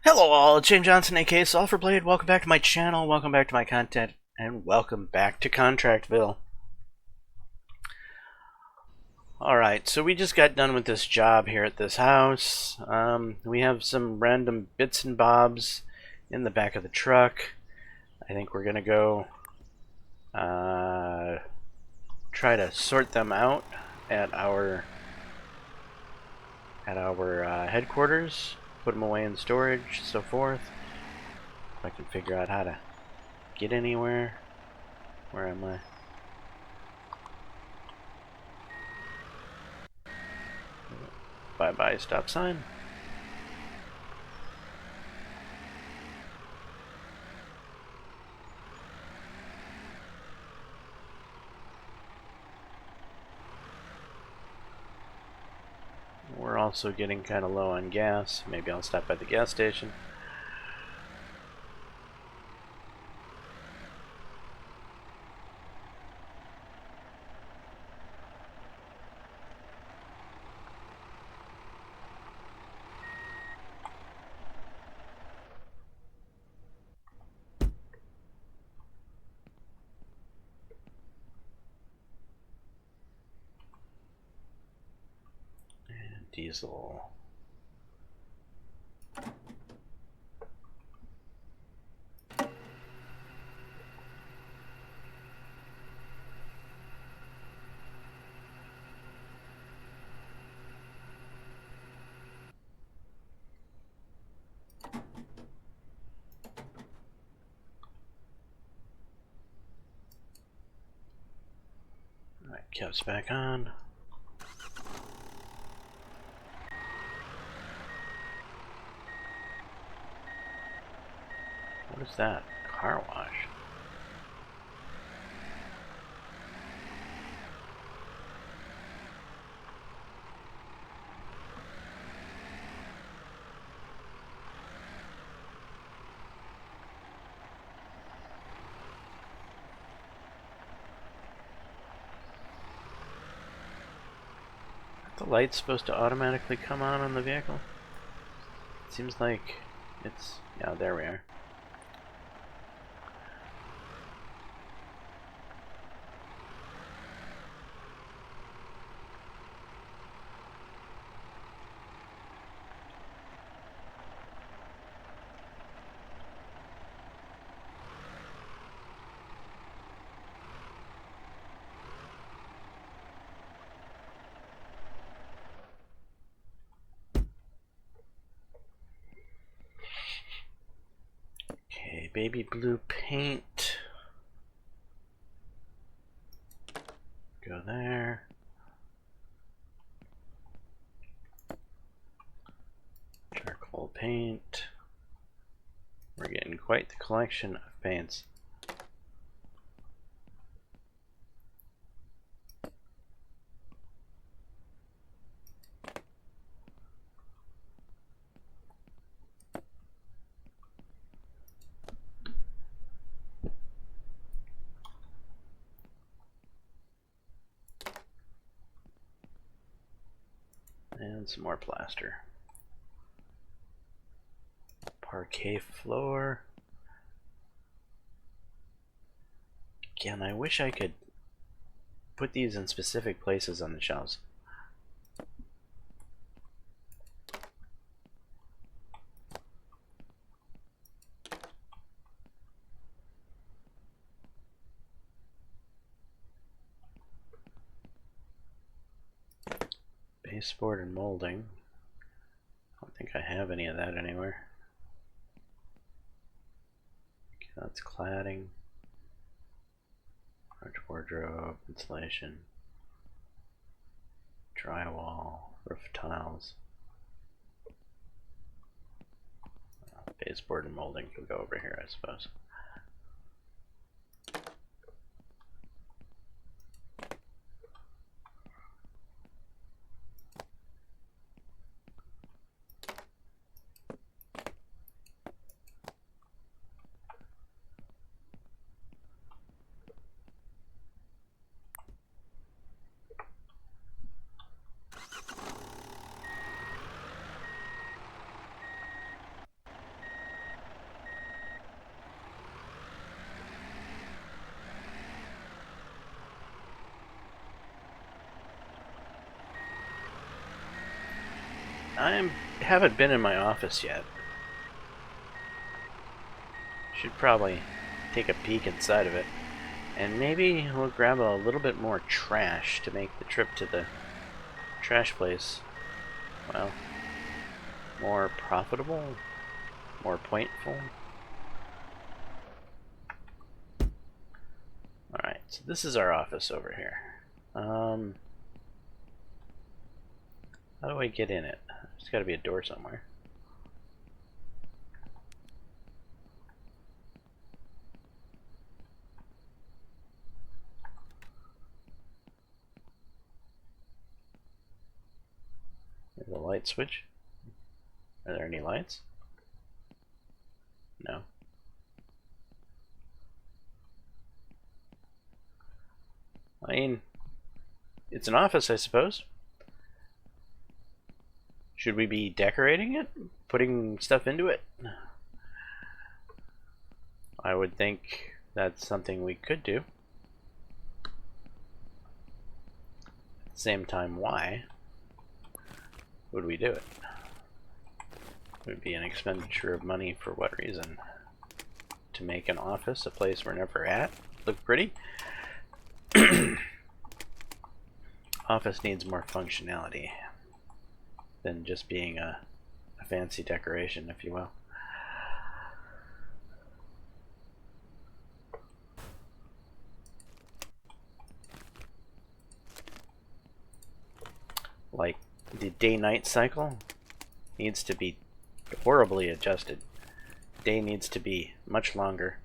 Hello all, it's Shane Johnson aka Sulfurblade. Welcome back to my channel, welcome back to my content, and welcome back to ContractVille. Alright, so we just got done with this job here at this house. We have some random bits and bobs in the back of the truck. I think we're gonna go try to sort them out at our headquarters, put them away in storage, so forth. If I can figure out how to get anywhere. Where am I? Bye-bye stop sign. We're also getting kind of low on gas. Maybe I'll stop by the gas station. And diesel. Alright, caps back on. What is that? Car wash. The light's supposed to automatically come on the vehicle? It seems like it's... yeah, there we are. Okay, baby blue paint. Go there. Charcoal paint. We're getting quite the collection of paints. And some more plaster. Parquet floor. Again, I wish I could put these in specific places on the shelves. Baseboard and molding. I don't think I have any of that anywhere. Okay, that's cladding. Large wardrobe, insulation, drywall, roof tiles. Baseboard and molding can go over here, I suppose. haven't been in my office yet. Should probably take a peek inside of it. And maybe we'll grab a little bit more trash to make the trip to the trash place, well, more profitable, more pointful. Alright, so this is our office over here. How do I get in it? There's got to be a door somewhere. There's a light switch. Are there any lights? No. I mean, it's an office, I suppose. Should we be decorating it? Putting stuff into it? I would think that's something we could do. At the same time, why would we do it? It would be an expenditure of money for what reason? To make an office, a place we're never at, look pretty? Office needs more functionality than just being a fancy decoration, if you will. Like, the day-night cycle needs to be horribly adjusted. Day needs to be much longer.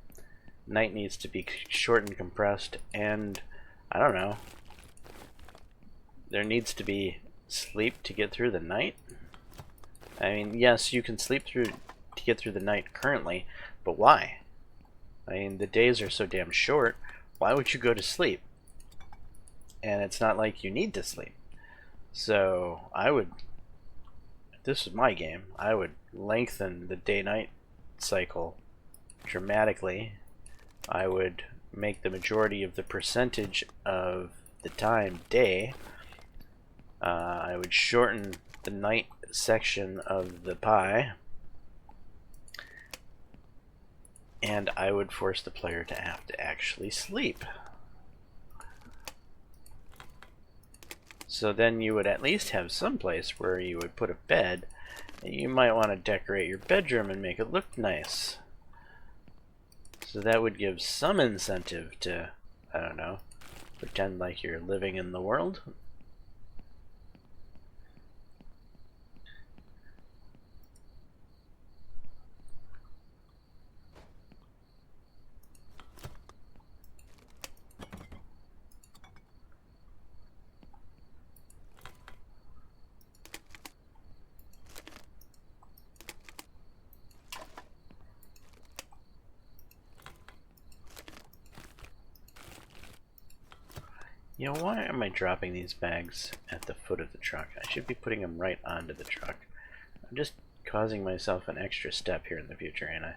Night needs to be short and compressed, and I don't know. There needs to be sleep to get through the night. I mean, yes, you can sleep through to get through the night currently, but why? I mean, the days are so damn short. Why would you go to sleep? And it's not like you need to sleep. So I would, if this was my game, I would lengthen the day-night cycle dramatically. I would make the majority of the percentage of the time day. I would shorten the night section of the pie, and I would force the player to have to actually sleep. So then you would at least have some place where you would put a bed, and you might want to decorate your bedroom and make it look nice. So that would give some incentive to, I don't know, pretend like you're living in the world. You know, why am I dropping these bags at the foot of the truck? I should be putting them right onto the truck. I'm just causing myself an extra step here in the future, ain't I?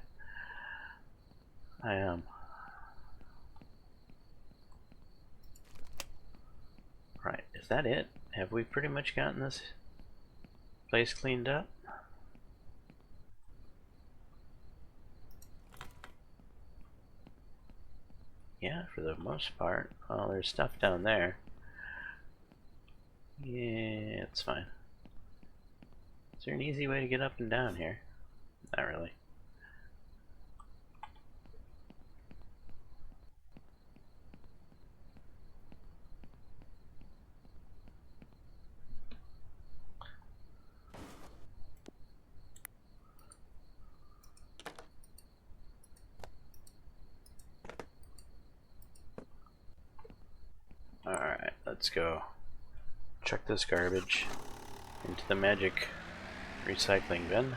I am. Right, is that it? Have we pretty much gotten this place cleaned up? Yeah, for the most part. Well, there's stuff down there. Yeah, it's fine. Is there an easy way to get up and down here? Not really. Alright, let's go chuck this garbage into the magic recycling bin.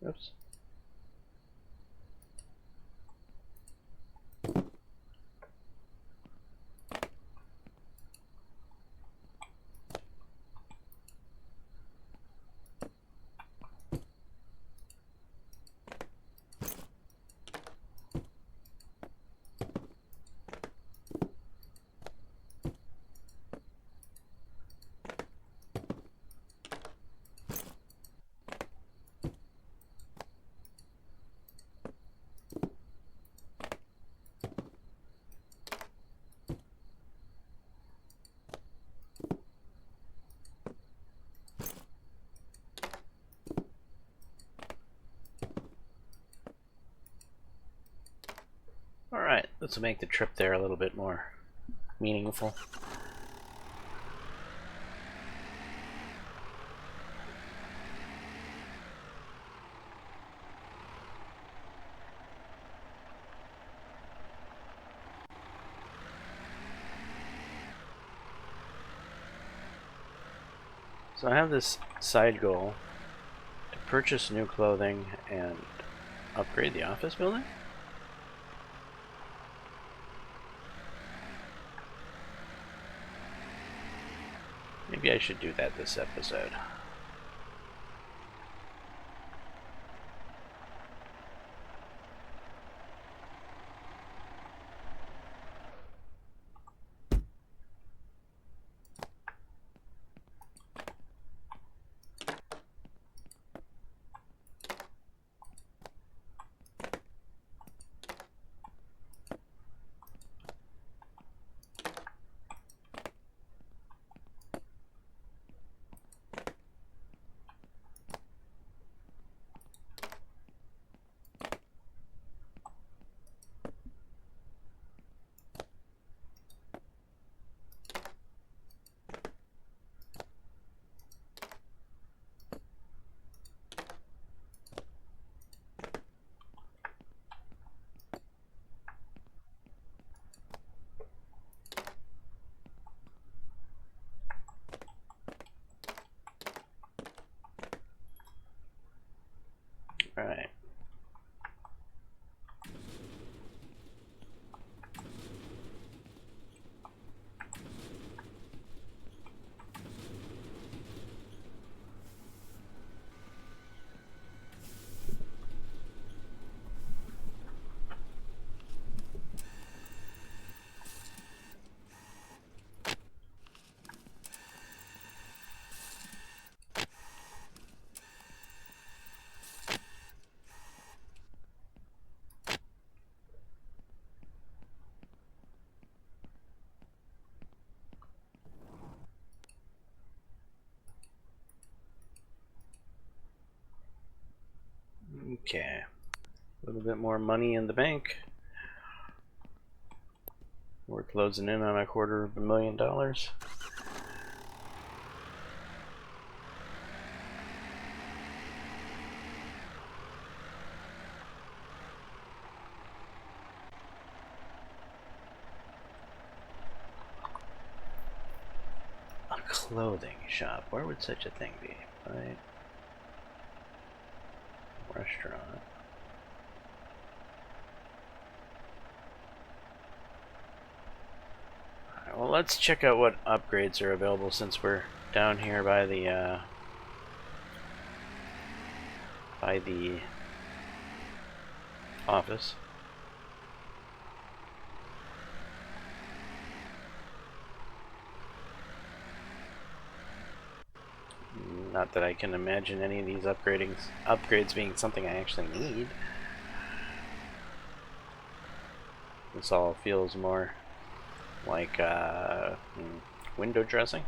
Oops. This will make the trip there a little bit more meaningful. So I have this side goal to purchase new clothing and upgrade the office building? Maybe I should do that this episode. Alright. Okay. A little bit more money in the bank. We're closing in on $250,000. A clothing shop. Where would such a thing be? Right? Restaurant. Alright, well, let's check out what upgrades are available since we're down here by the office. Not that I can imagine any of these upgrades being something I actually need. This all feels more like window dressing.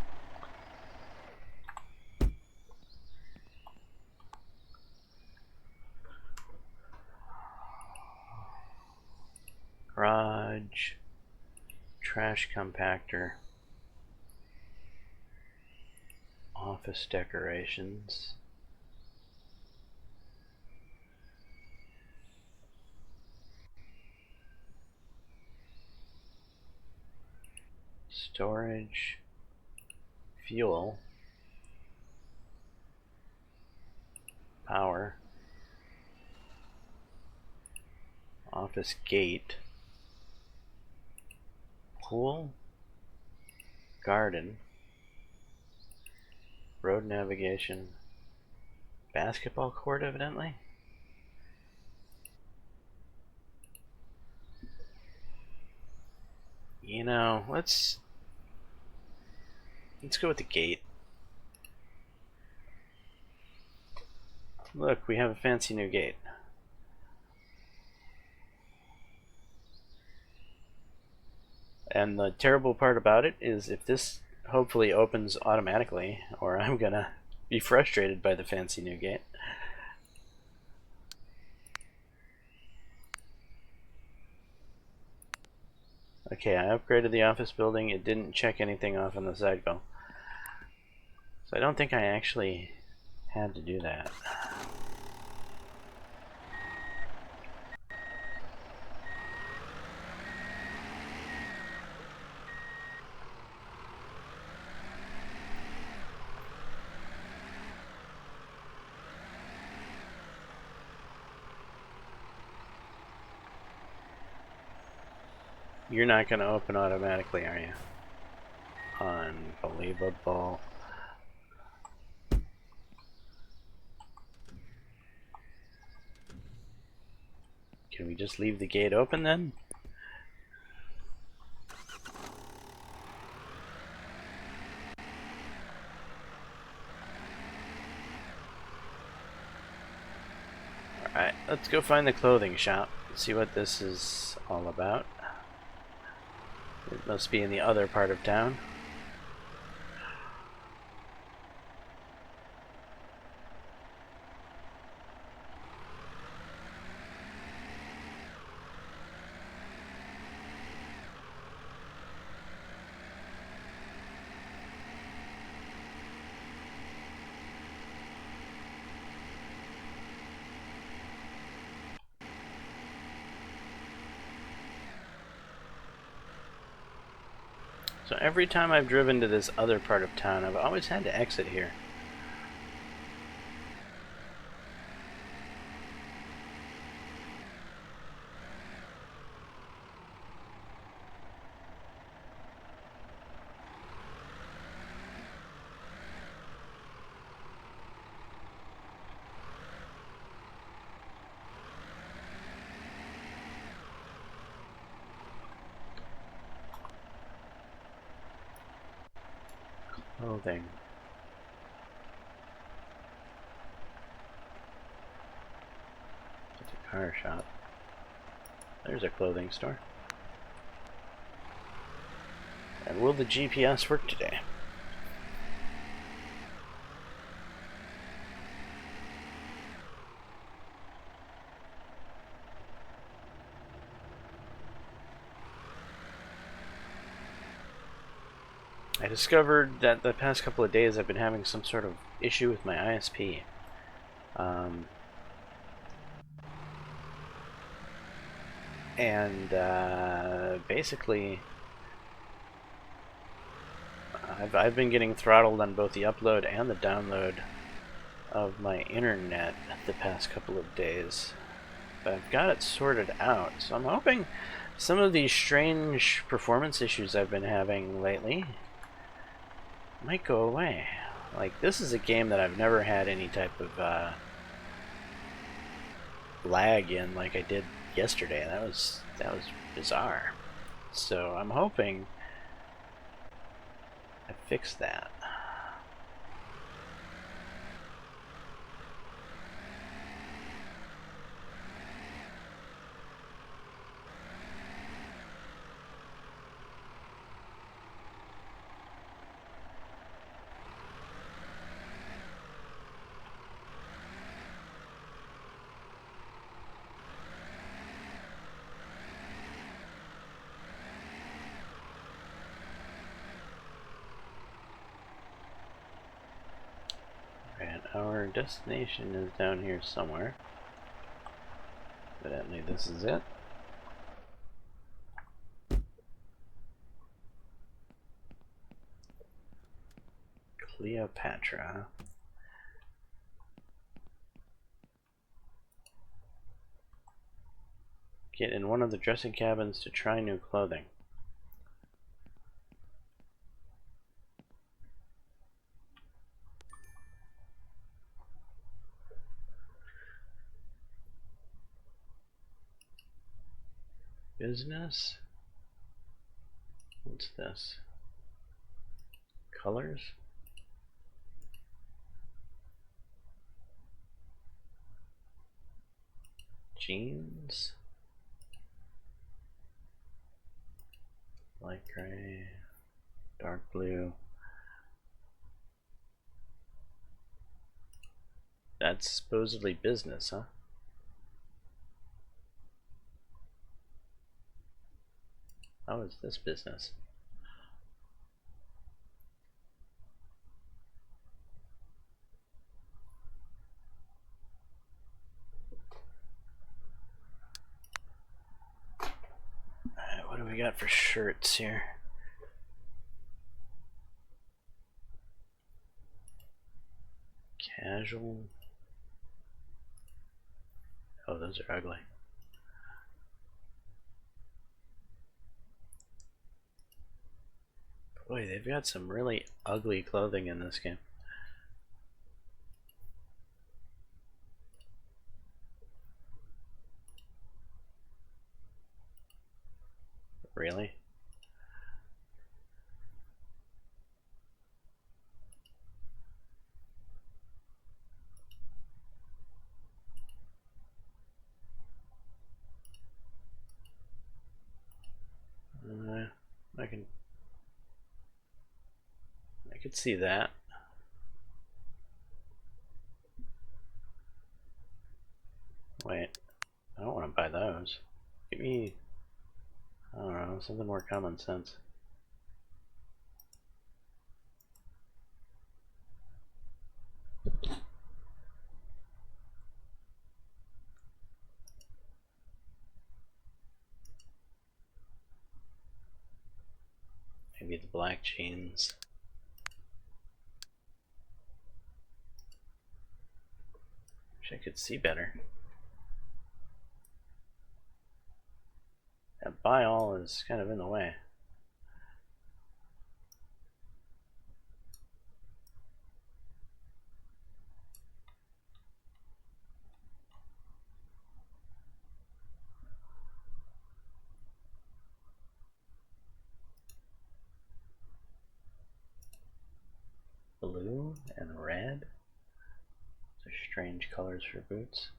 Garage, trash compactor, office decorations. Storage, fuel, power, office gate, pool, garden, road navigation, basketball court evidently. You know, let's go with the gate. Look, we have a fancy new gate. And the terrible part about it is if this hopefully opens automatically, or I'm gonna be frustrated by the fancy new gate. Okay, I upgraded the office building. It didn't check anything off on the cycle. So I don't think I actually had to do that. You're not going to open automatically, are you? Unbelievable. Can we just leave the gate open then? Alright, let's go find the clothing shop. See what this is all about. It must be in the other part of town. So every time I've driven to this other part of town, I've always had to exit here. Clothing. It's a car shop. There's a clothing store. And will the GPS work today? I discovered that the past couple of days I've been having some sort of issue with my ISP. Basically, I've been getting throttled on both the upload and the download of my internet the past couple of days. But I've got it sorted out, so I'm hoping some of these strange performance issues I've been having lately might go away. Like, this is a game that I've never had any type of lag in like I did yesterday. That was bizarre. So I'm hoping I fixed that. Our destination is down here somewhere. Evidently this is it. Cleopatra. Get in one of the dressing cabins to try new clothing. Business? What's this? Colors? Jeans? Light gray, dark blue. That's supposedly business, huh? How is this business? Alright, what do we got for shirts here? Casual. Oh, those are ugly. Boy, they've got some really ugly clothing in this game. Really? I could see that. Wait, I don't want to buy those. Give me, I don't know, something more common sense. Maybe the black jeans. Wish I could see better. That buy all is kind of in the way. Blue and red. Those are strange colors for boots.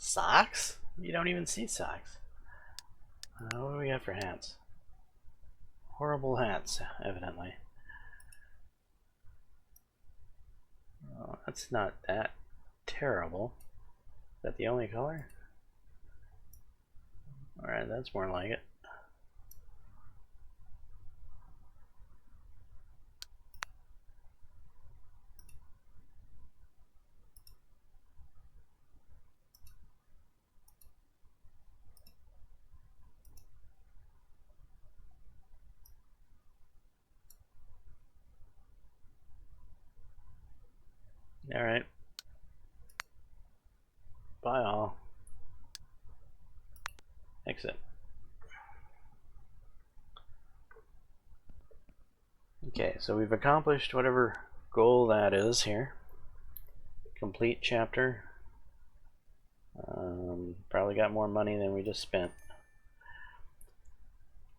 Socks? You don't even see socks. What do we got for hats? Horrible hats, evidently. Oh, that's not that terrible. Is that the only color? Alright, that's more like it. Alright. Buy all. Exit. Okay, so we've accomplished whatever goal that is here. Complete chapter. Probably got more money than we just spent.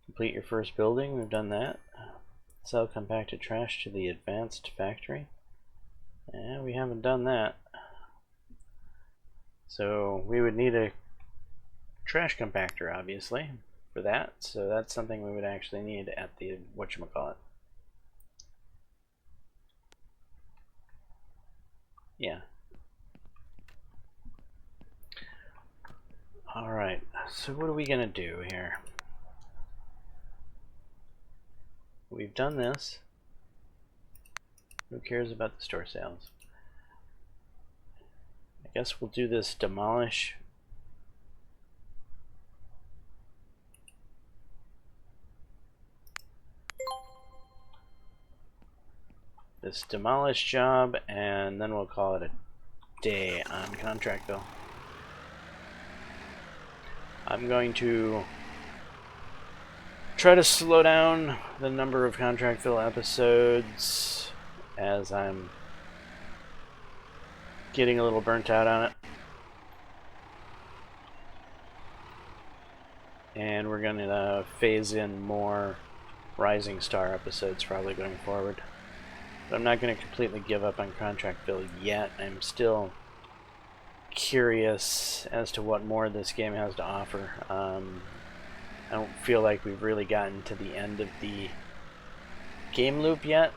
Complete your first building, we've done that. Sell compacted trash to the advanced factory. And we haven't done that. So we would need a trash compactor, obviously, for that. So that's something we would actually need at the whatchamacallit. Yeah. Alright, so what are we gonna do here? We've done this. Who cares about the store sales? I guess we'll do this demolish. This demolish job, and then we'll call it a day on ContractVille. I'm going to try to slow down the number of ContractVille episodes as I'm getting a little burnt out on it. And we're going to phase in more Rising Star episodes probably going forward. But I'm not going to completely give up on ContractVille yet. I'm still curious as to what more this game has to offer. I don't feel like we've really gotten to the end of the game loop yet.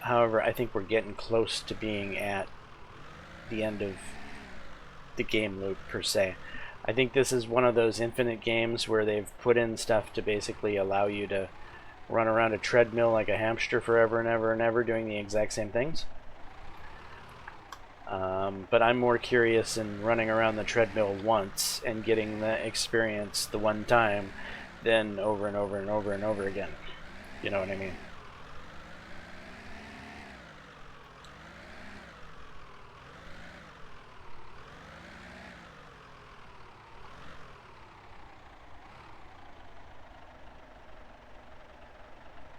However, I think we're getting close to being at the end of the game loop per se. I think this is one of those infinite games where they've put in stuff to basically allow you to run around a treadmill like a hamster forever and ever and ever doing the exact same things. But I'm more curious in running around the treadmill once and getting the experience the one time than over and over and over and over again. You know what I mean?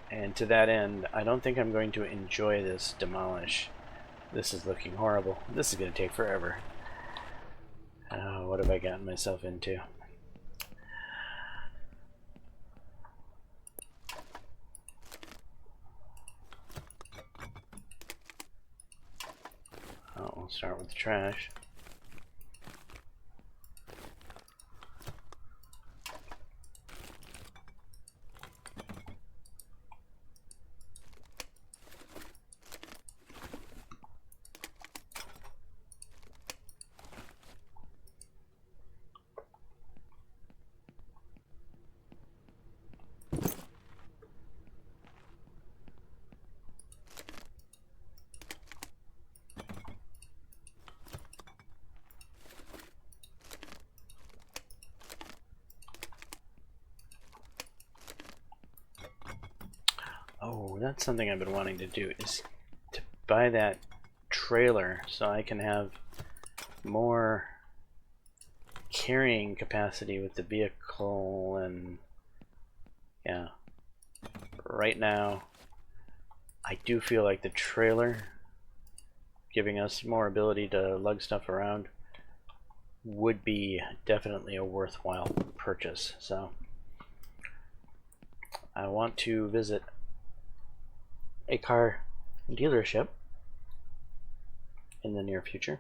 And to that end, I don't think I'm going to enjoy this demolish. This is looking horrible. This is going to take forever. What have I gotten myself into? Oh, we'll start with the trash. Oh, that's something I've been wanting to do, is to buy that trailer so I can have more carrying capacity with the vehicle. And yeah, right now I do feel like the trailer giving us more ability to lug stuff around would be definitely a worthwhile purchase. So I want to visit a car dealership in the near future.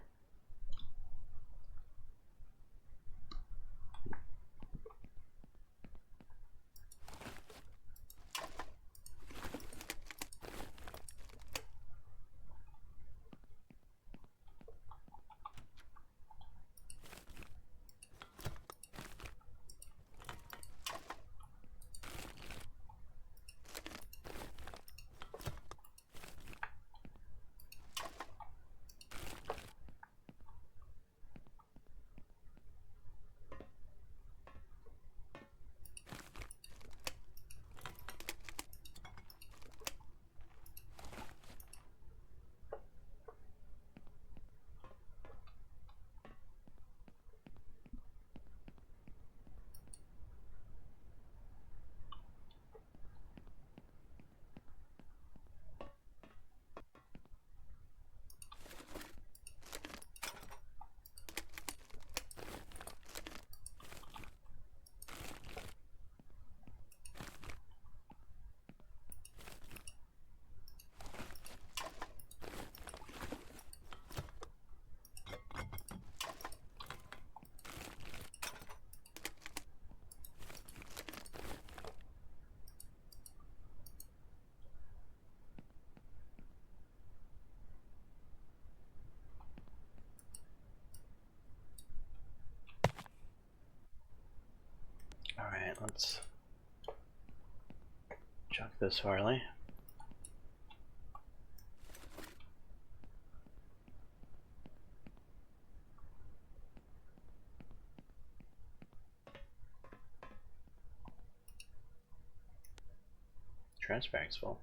Alright, let's chuck this Harley. Trash bag's full.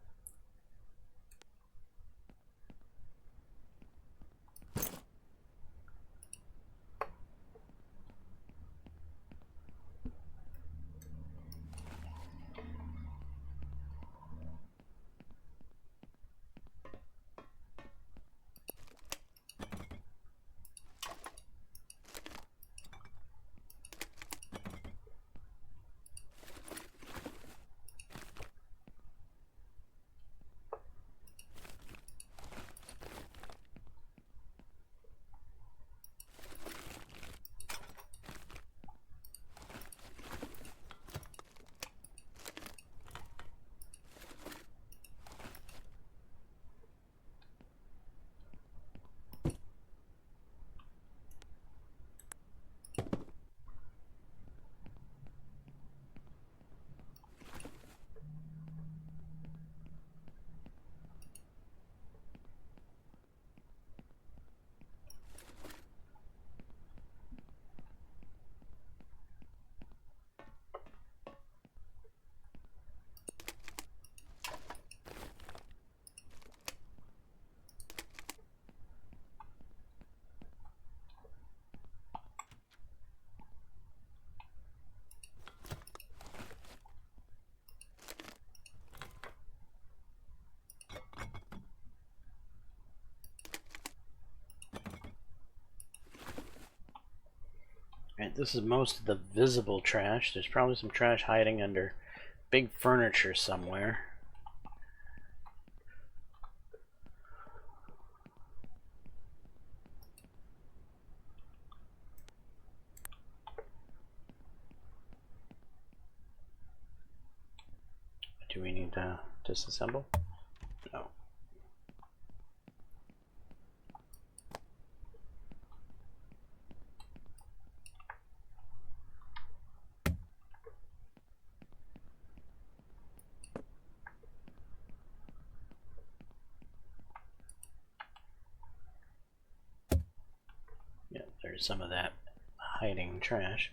Alright, this is most of the visible trash. There's probably some trash hiding under big furniture somewhere. Do we need to disassemble? No. Yeah, there's some of that hiding trash.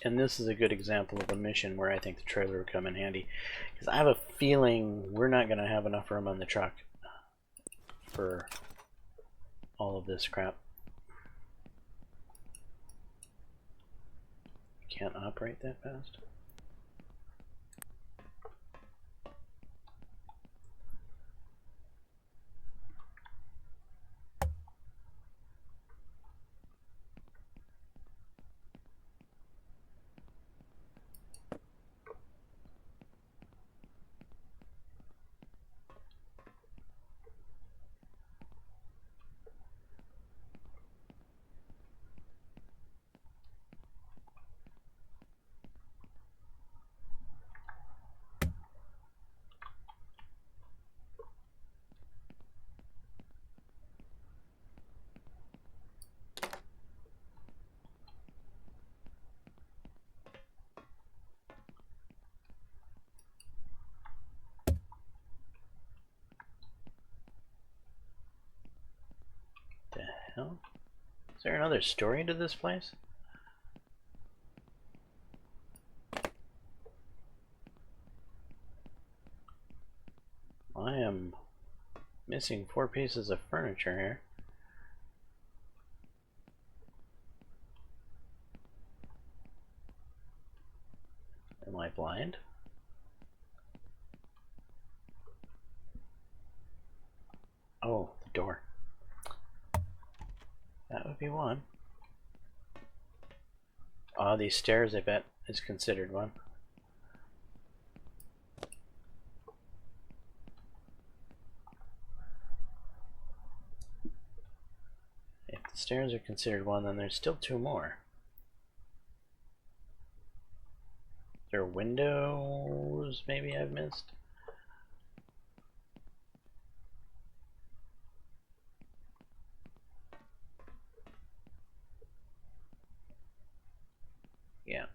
And this is a good example of a mission where I think the trailer would come in handy, because I have a feeling we're not going to have enough room on the truck for all of this crap. Can't operate that fast. The hell? Is there another story to this place? I am missing 4 pieces of furniture here. Am I blind? Oh, the door. That would be one. Oh, these stairs, I bet, is considered one. If the stairs are considered one, then there's still 2 more. There are windows maybe I've missed? Yeah.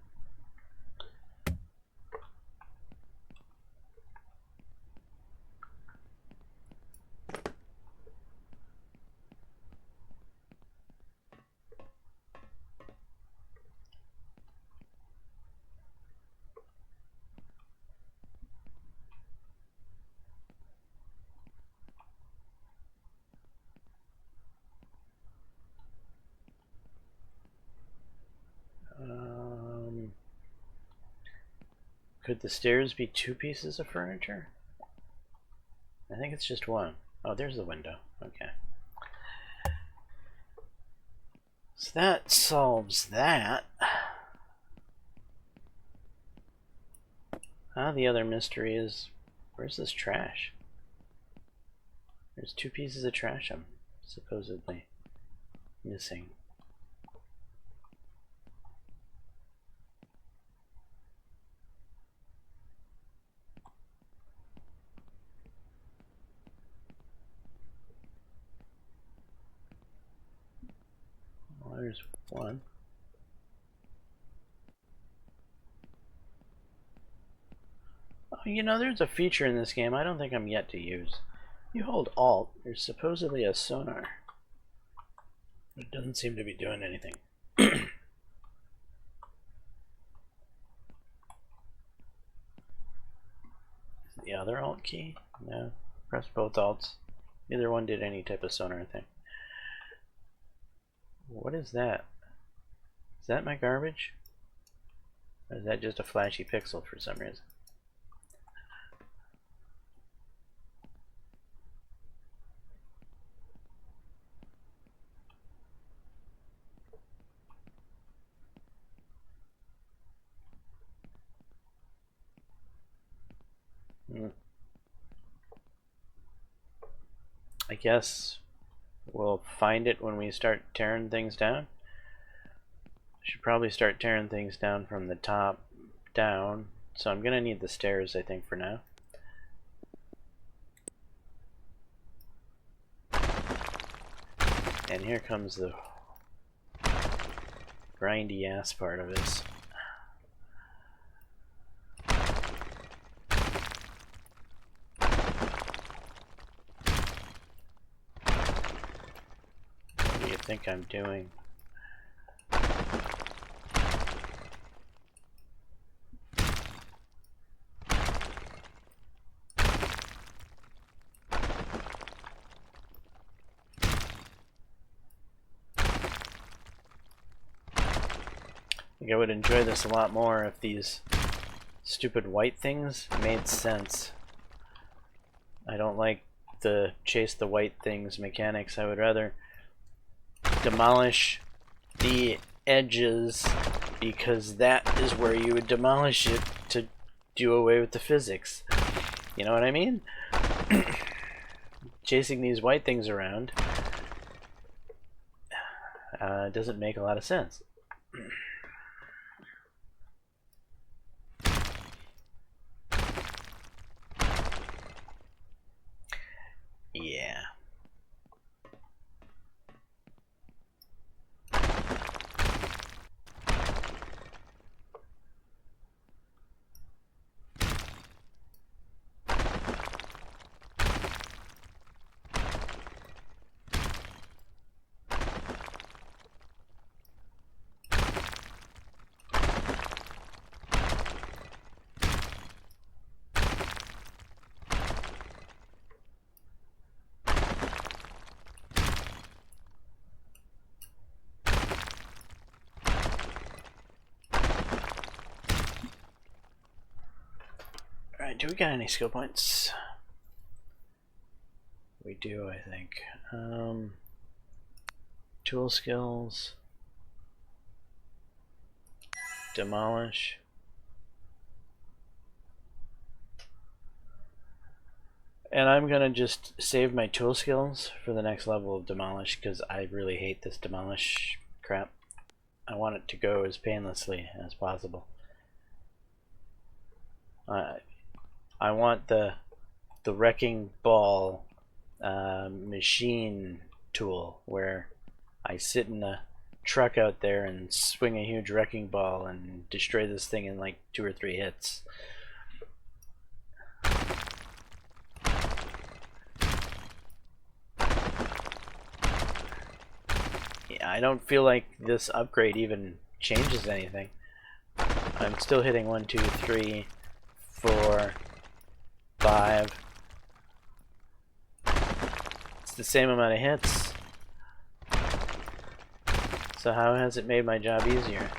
Could the stairs be 2 pieces of furniture? I think it's just one. Oh, there's the window. Okay. So that solves that. The other mystery is, where's this trash? There's 2 pieces of trash I'm supposedly missing. Well, there's one. Oh, you know, there's a feature in this game I don't think I'm yet to use. You hold Alt, there's supposedly a sonar. It doesn't seem to be doing anything. The other alt key? No. Press both alts. Neither one did any type of sonar thing. What is that? Is that my garbage? Or is that just a flashy pixel for some reason? I guess we'll find it when we start tearing things down. Should probably start tearing things down from the top down. So I'm gonna need the stairs, I think, for now. And here comes the grindy ass part of this. What do you think I'm doing? I think I would enjoy this a lot more if these stupid white things made sense. I don't like the chase the white things mechanics. I would rather demolish the edges, because that is where you would demolish it to do away with the physics. You know what I mean? Chasing these white things around doesn't make a lot of sense. Yeah. Alright, do we got any skill points? We do, I think. Tool skills. Demolish. And I'm gonna just save my tool skills for the next level of demolish, because I really hate this demolish crap. I want it to go as painlessly as possible. I want the wrecking ball machine tool, where I sit in a truck out there and swing a huge wrecking ball and destroy this thing in like 2 or 3 hits. Yeah, I don't feel like this upgrade even changes anything. I'm still hitting 1, 2, 3, 4, 5. It's the same amount of hits. So how has it made my job easier?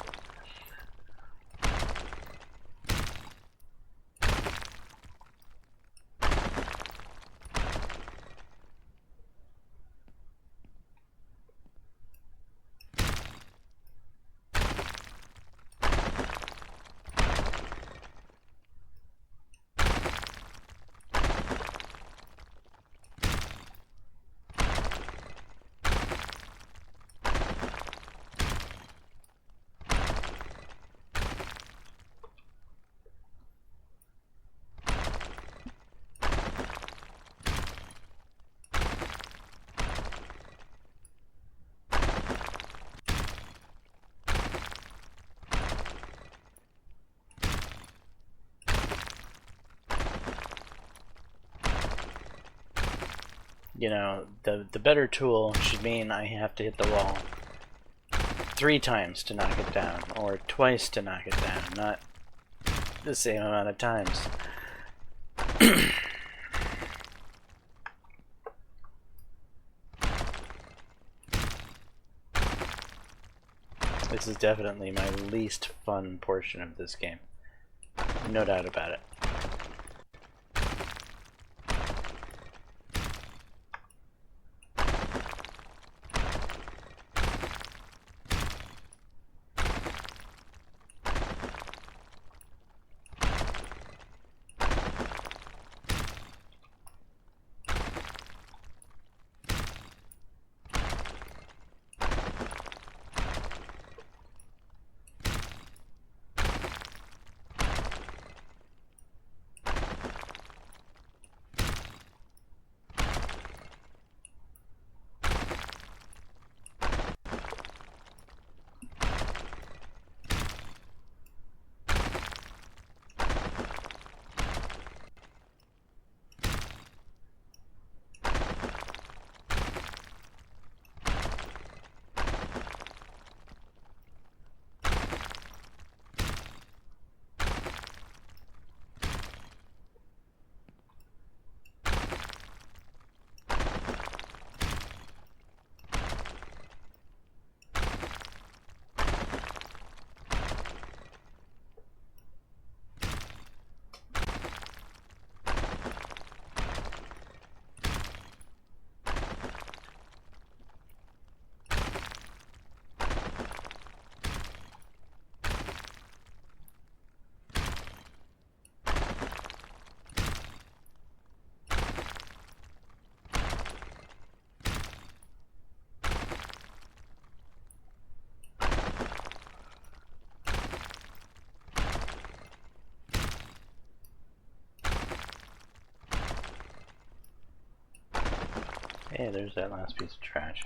You know, the better tool should mean I have to hit the wall 3 times to knock it down, or twice to knock it down, not the same amount of times. This is definitely my least fun portion of this game. No doubt about it. Hey, there's that last piece of trash.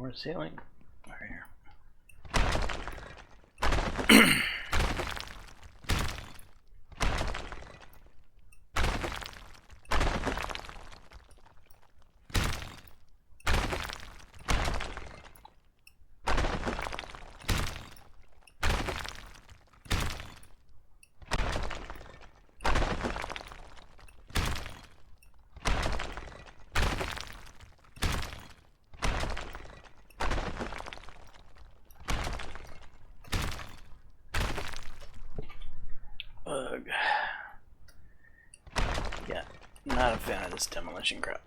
more ceiling. Right here. Ugh. Yeah, not a fan of this demolition crap.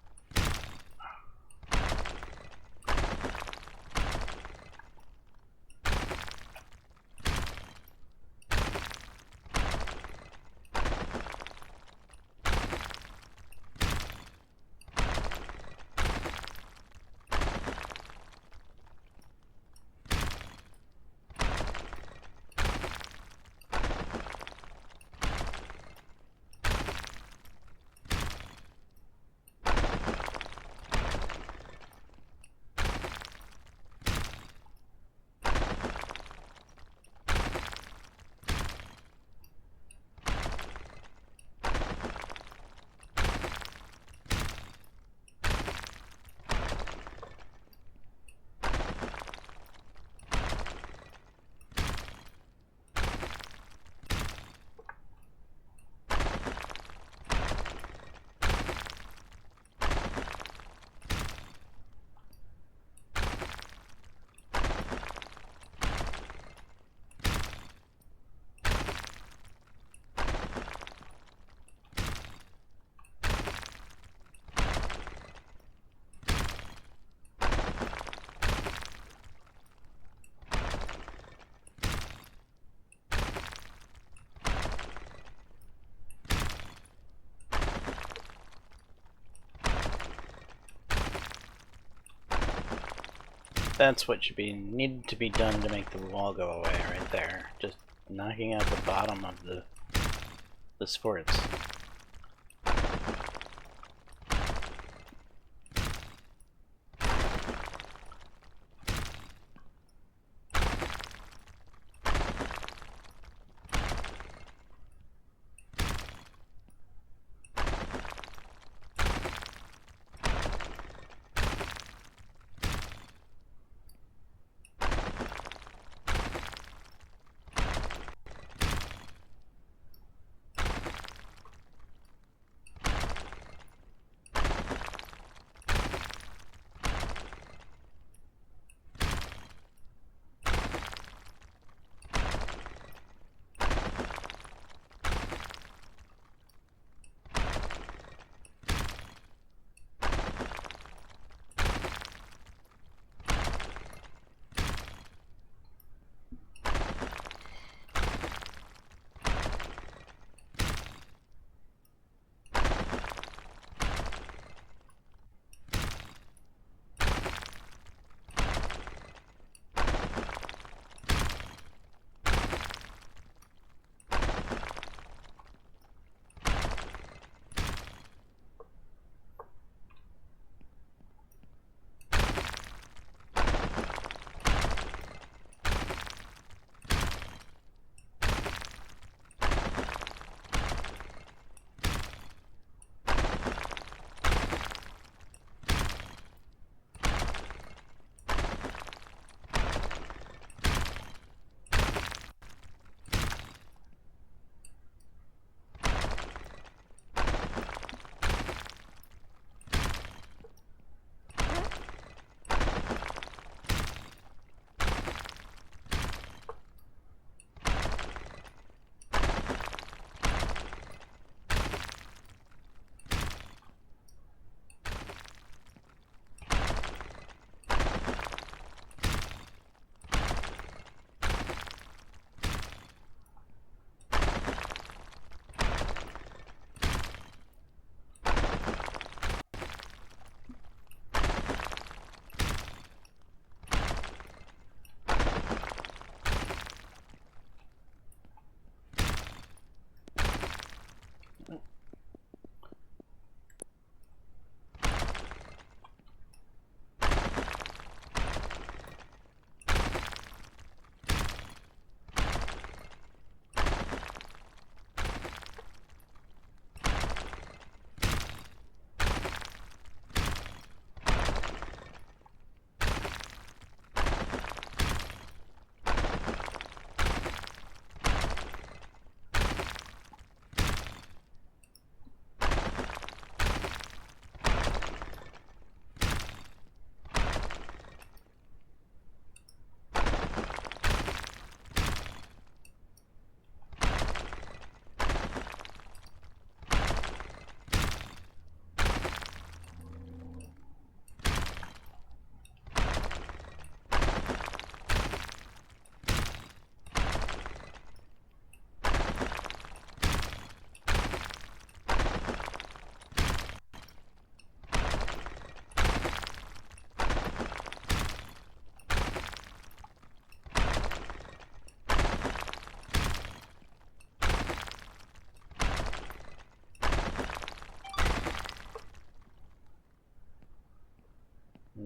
That's what should be needed to be done to make the wall go away right there. Just knocking out the bottom of the supports.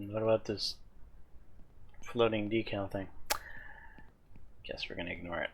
What about this floating decal thing? Guess we're gonna ignore it.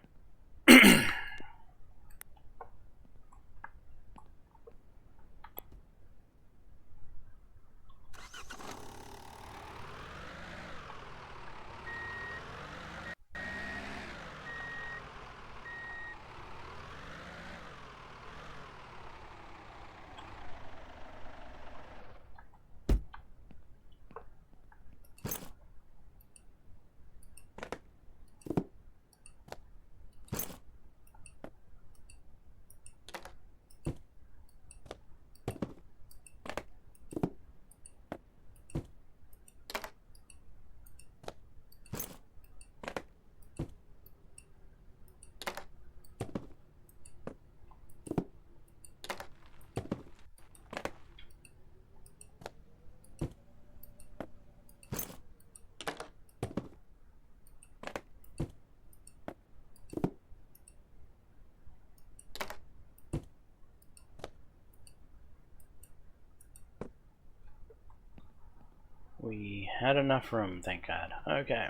We had enough room, thank God. Okay.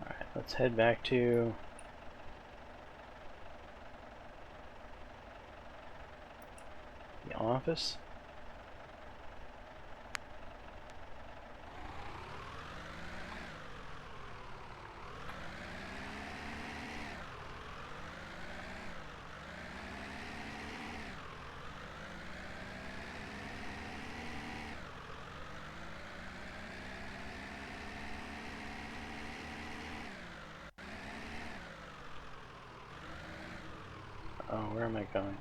Alright, let's head back to the office. Oh, where am I going?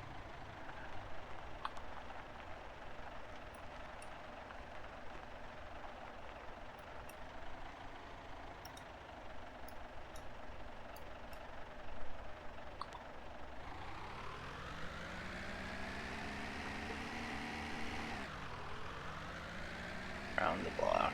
Around the block.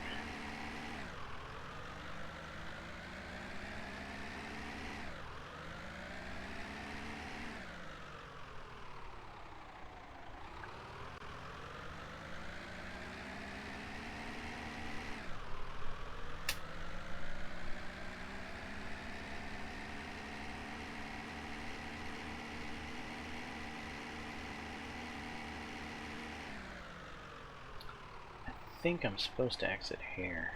I think I'm supposed to exit here.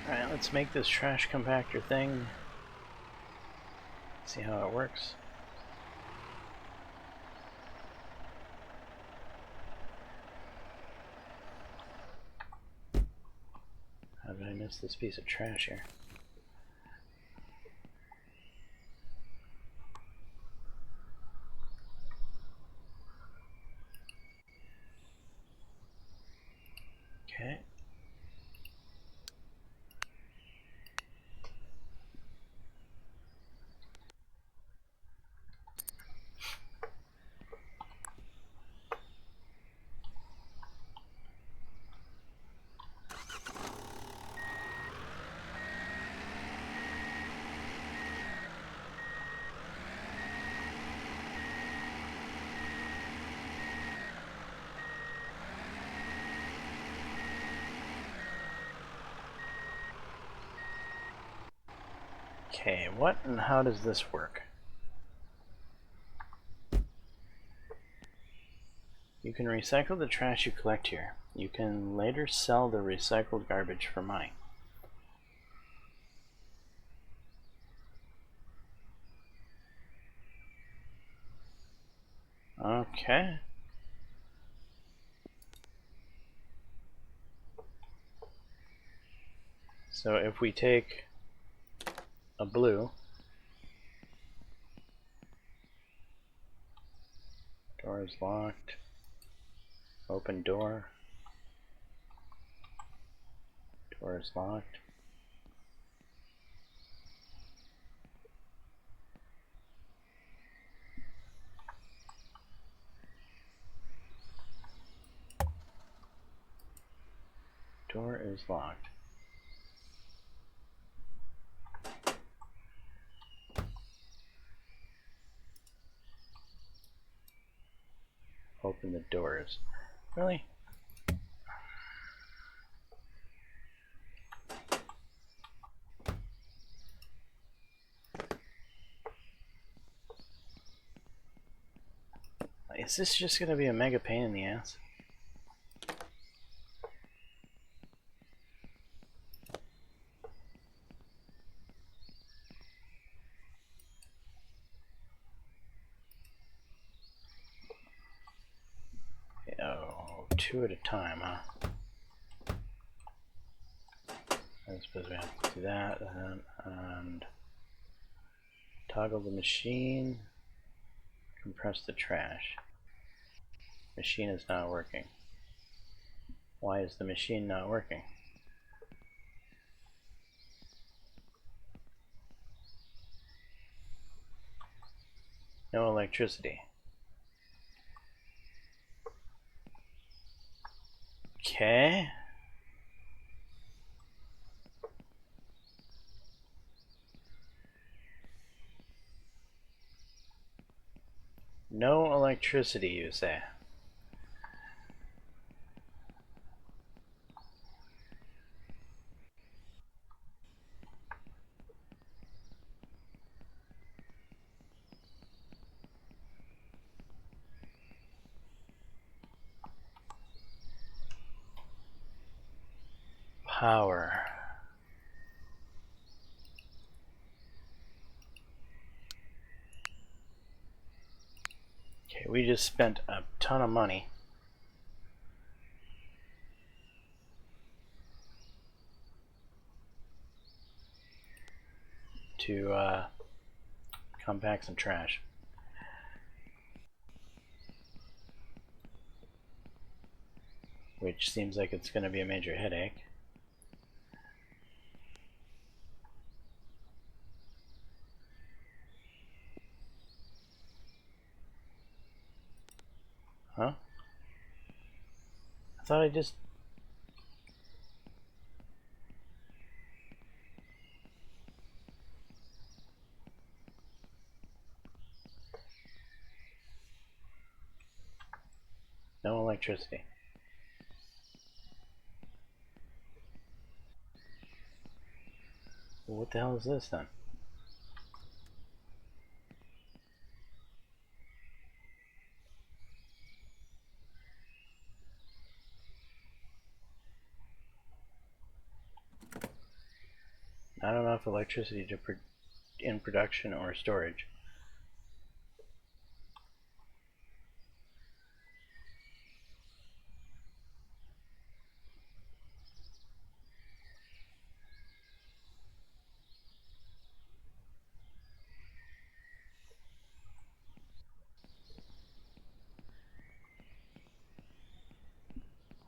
Alright, let's make this trash compactor thing. See how it works. How did I miss this piece of trash here? Okay. Okay, what and how does this work? You can recycle the trash you collect here. You can later sell the recycled garbage for money. Okay. So if we take a blue, door is locked, open door, door is locked. Door is locked. Open the doors. Really? Is this just going to be a mega pain in the ass? Oh, two at a time, huh? I suppose we have to do that, and toggle the machine, compress the trash. Machine is not working. Why is the machine not working? No electricity. Okay. No electricity, you say? Power. Okay, we just spent a ton of money to compact some trash. Which seems like it's going to be a major headache. Huh? I thought I just... No electricity. Well, what the hell is this then? Not enough electricity to in production or storage.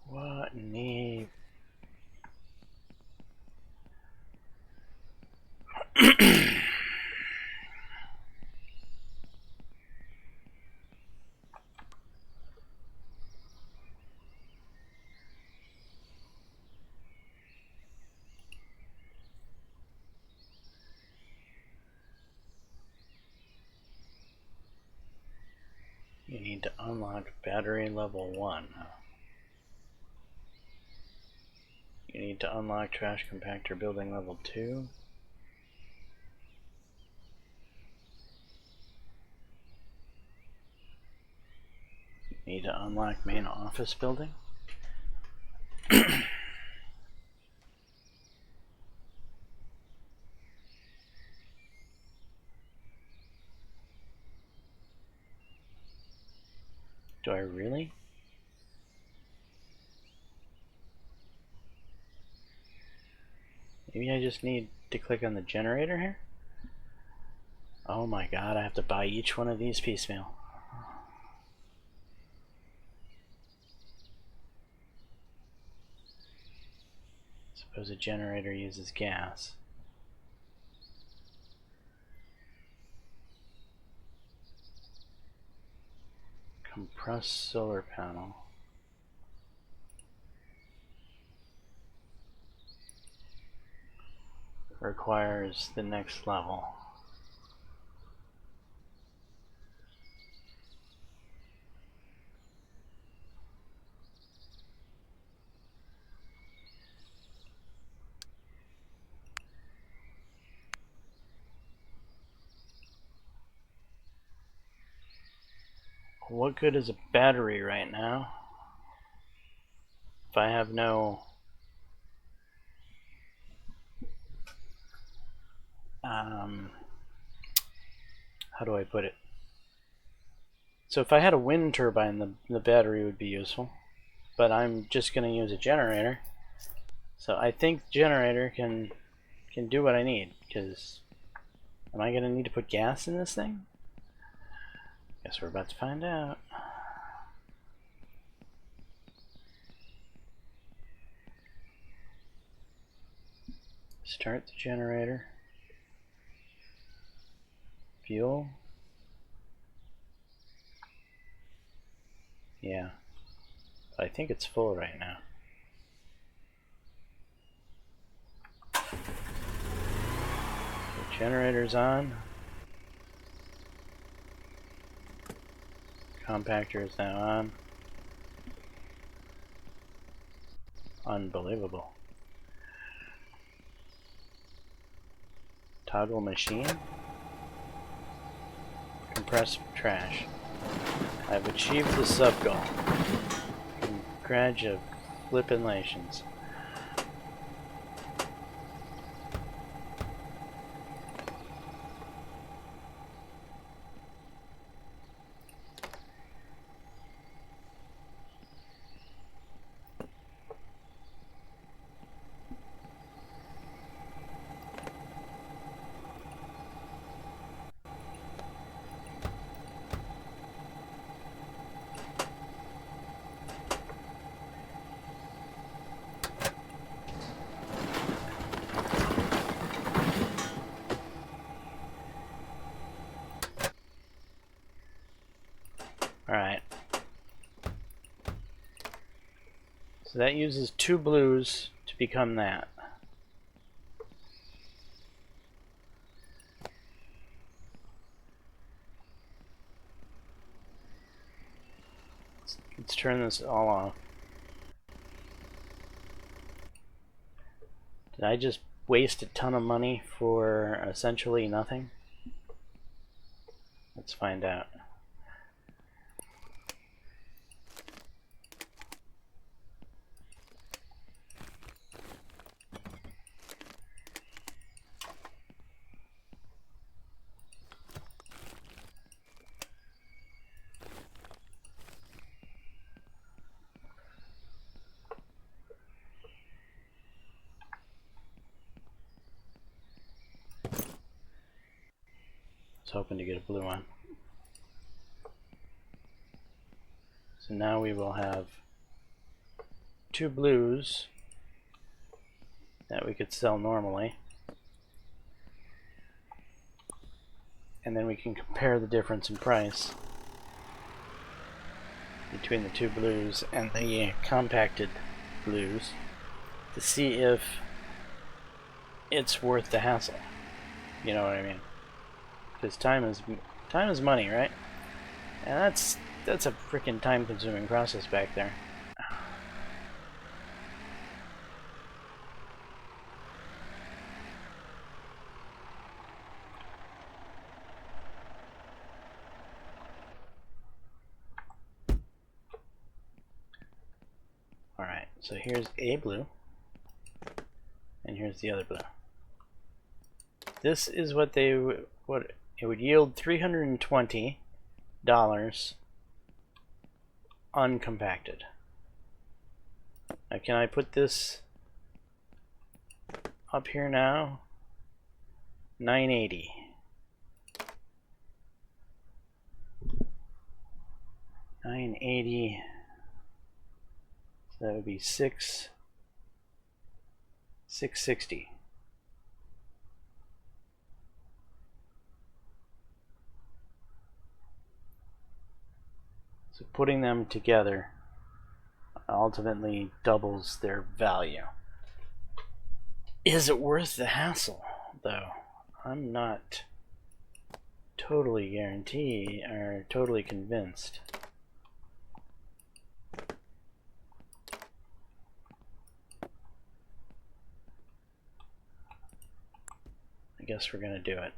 What in the... You need to unlock battery level 1. You need to unlock trash compactor building level 2. need to unlock main office building. Do I really? Maybe I just need to click on the generator here? Oh my god, I have to buy each one of these piecemeal. Suppose a generator uses gas. Compressed solar panel. Requires the next level. What good is a battery right now if I have no how do I put it? So if I had a wind turbine, the battery would be useful, but I'm just going to use a generator. So I think the generator can do what I need, because am I going to need to put gas in this thing? Guess we're about to find out. Start the generator. Fuel. Yeah. But I think it's full right now. The generator's on. Compactor is now on. Unbelievable. Toggle machine. Compress trash. I've achieved the sub goal. Congratulations. Alright. So that uses 2 blues to become that. Let's turn this all off. Did I just waste a ton of money for essentially nothing? Let's find out. I was hoping to get a blue one. So now we will have 2 blues that we could sell normally. And then we can compare the difference in price between the 2 blues and the compacted blues to see if it's worth the hassle. You know what I mean? Because time is money, right? And that's a freaking time-consuming process back there. So here's a blue, and here's the other blue. This is what it would yield $320 uncompacted. Now can I put this up here now? 980. 980. So that would be 660. So putting them together ultimately doubles their value. Is it worth the hassle, though? I'm not totally guaranteed or totally convinced. I guess we're gonna do it.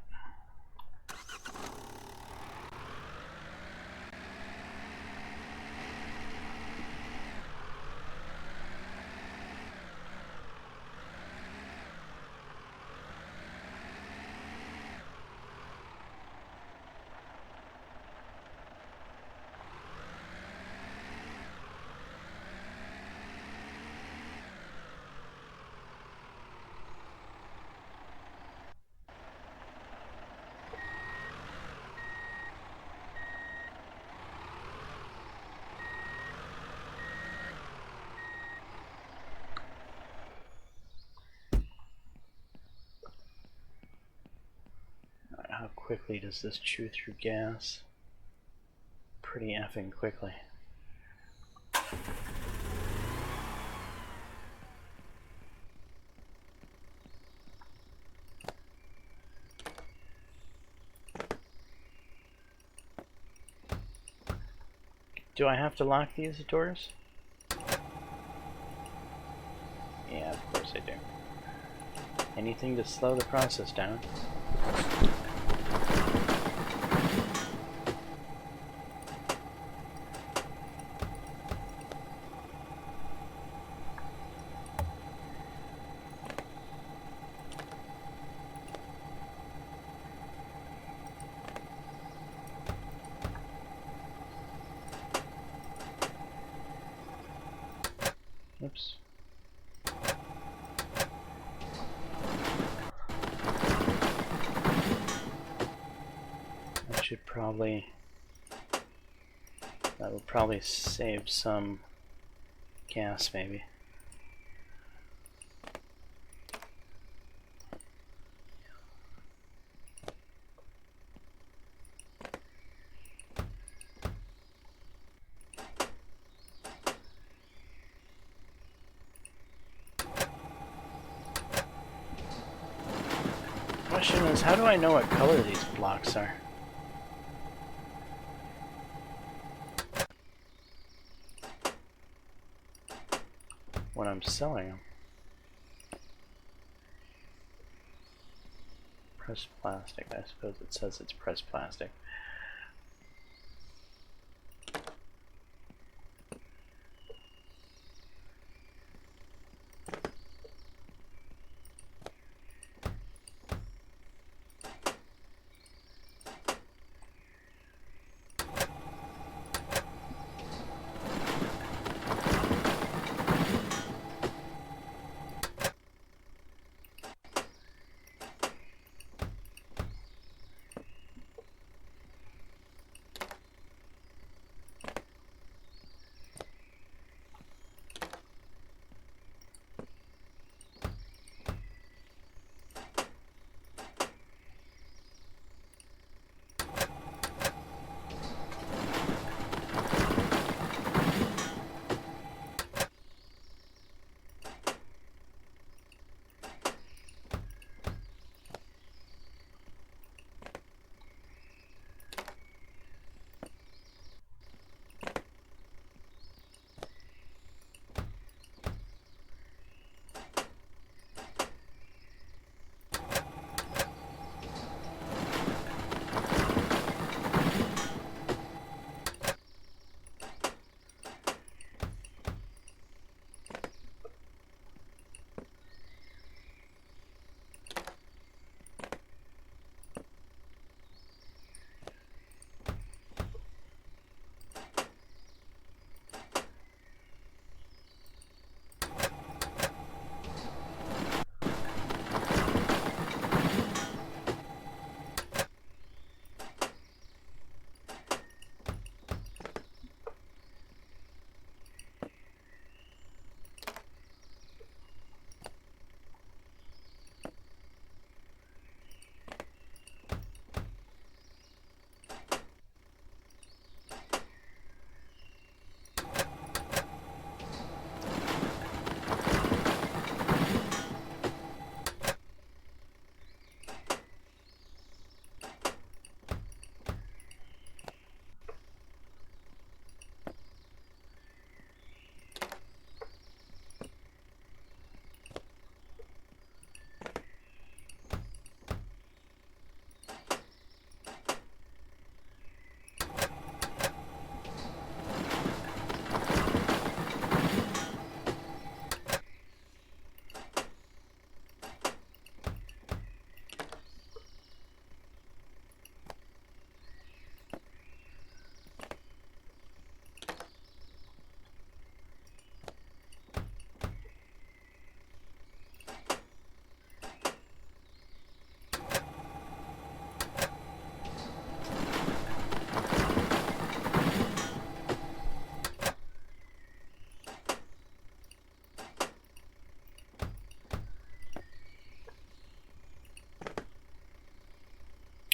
How quickly does this chew through gas? Pretty effing quickly. Do I have to lock these doors? Yeah, of course I do. Anything to slow the process down. Oops. That will probably save some gas, maybe. Question is, how do I know what color these blocks are? When I'm selling them. Pressed plastic. I suppose it says it's pressed plastic.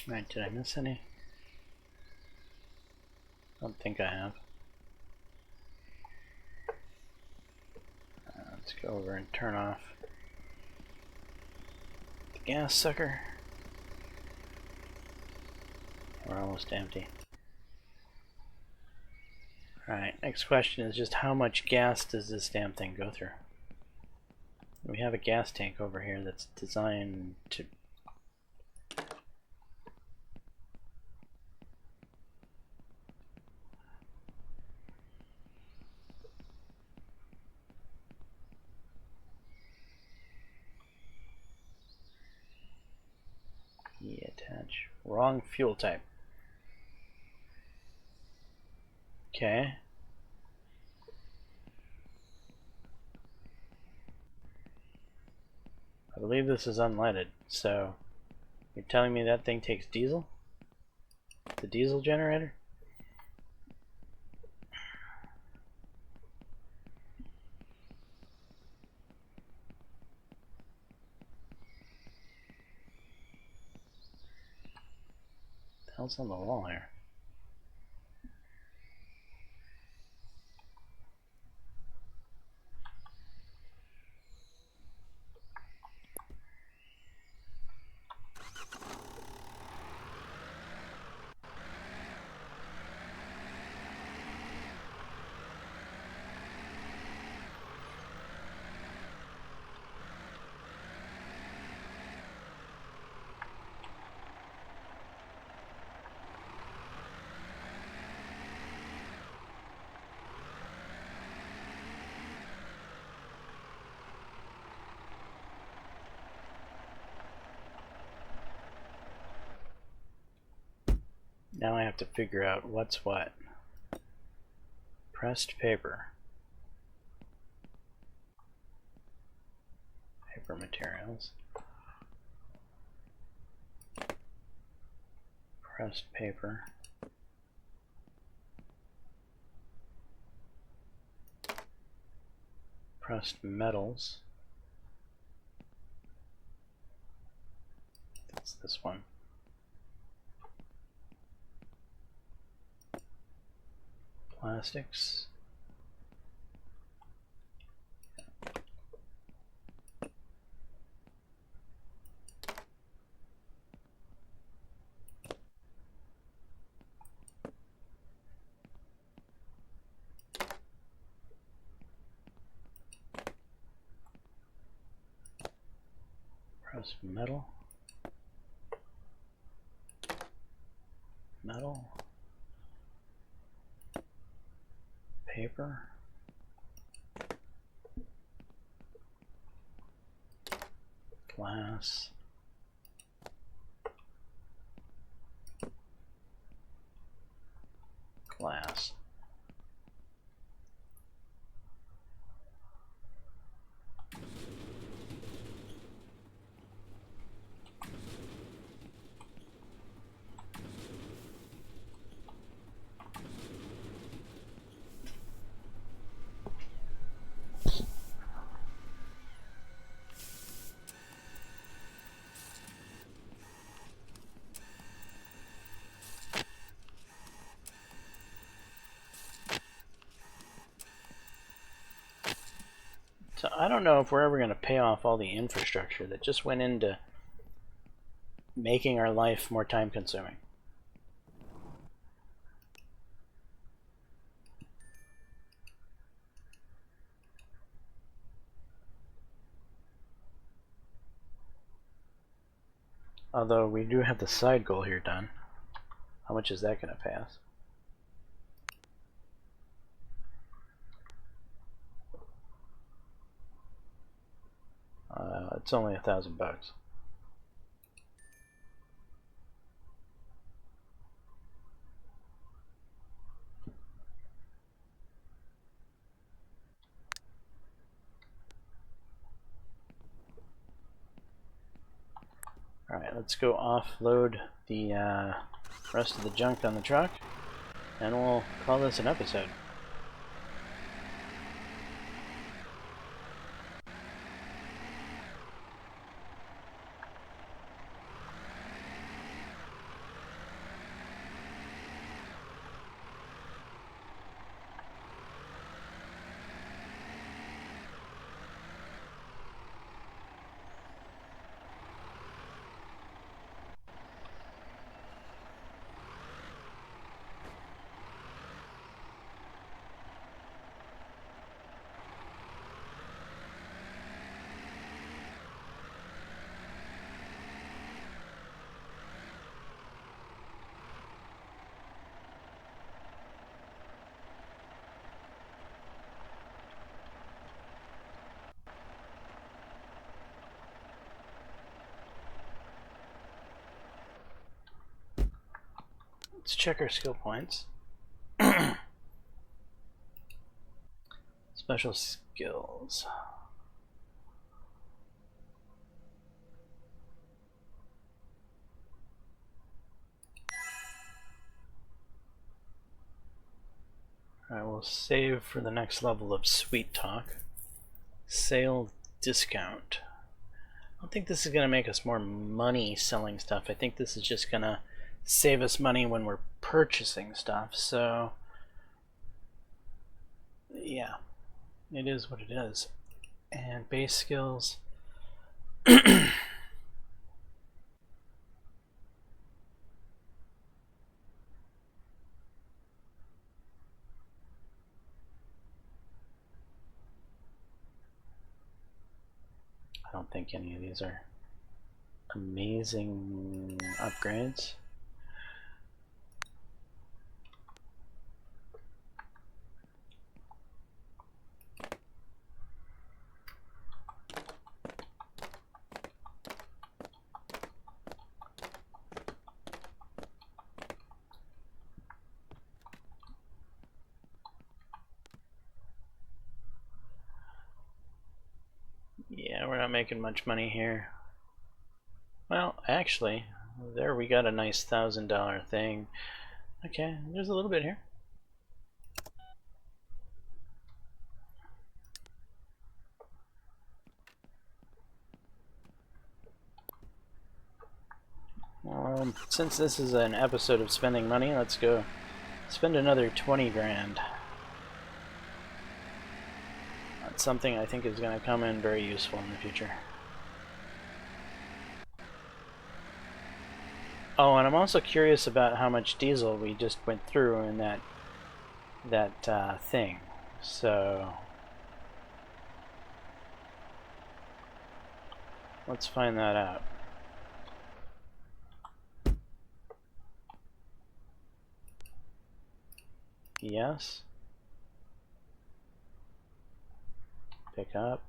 Alright, did I miss any? I don't think I have. Let's go over and turn off the gas sucker. We're almost empty. Alright, next question is just how much gas does this damn thing go through? We have a gas tank over here that's designed to... attach. Wrong fuel type. Okay. I believe this is unleaded, so you're telling me that thing takes diesel? The diesel generator? What the hell's on the wall here? Now I have to figure out what's what. Pressed paper. Paper materials. Pressed paper. Pressed metals. That's this one. Plastics. Pressed metal. Metal. Paper. Glass. Glass. So I don't know if we're ever going to pay off all the infrastructure that just went into making our life more time consuming. Although we do have the side goal here done. How much is that going to pass? It's only $1,000. Alright, let's go offload the rest of the junk on the truck, and we'll call this an episode. Let's check our skill points. Special skills. Alright, we'll save for the next level of Sweet Talk. Sale discount. I don't think this is going to make us more money selling stuff. I think this is just going to save us money when we're purchasing stuff. So, yeah, it is what it is. And base skills. I don't think any of these are amazing upgrades. Yeah, we're not making much money here. Well, actually, there we got a nice $1,000 thing. Okay, there's a little bit here. Since this is an episode of spending money, let's go spend another 20 grand. That's something I think is going to come in very useful in the future. Oh, and I'm also curious about how much diesel we just went through in that thing. So let's find that out. Yes. Pick up.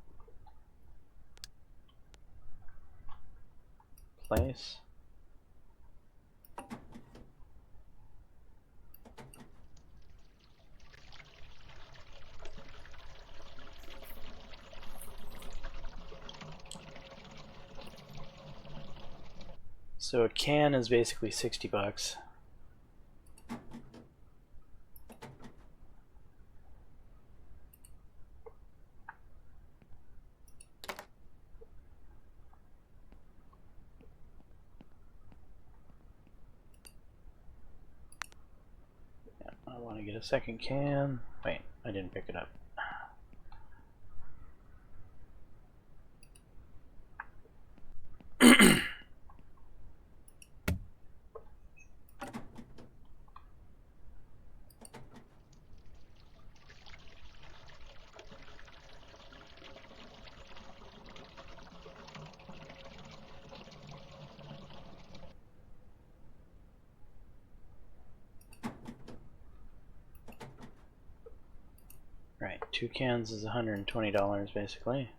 Place. So a can is basically 60 bucks. Yeah, I want to get a second can. Wait, I didn't pick it up. Right, 2 cans is $120 basically.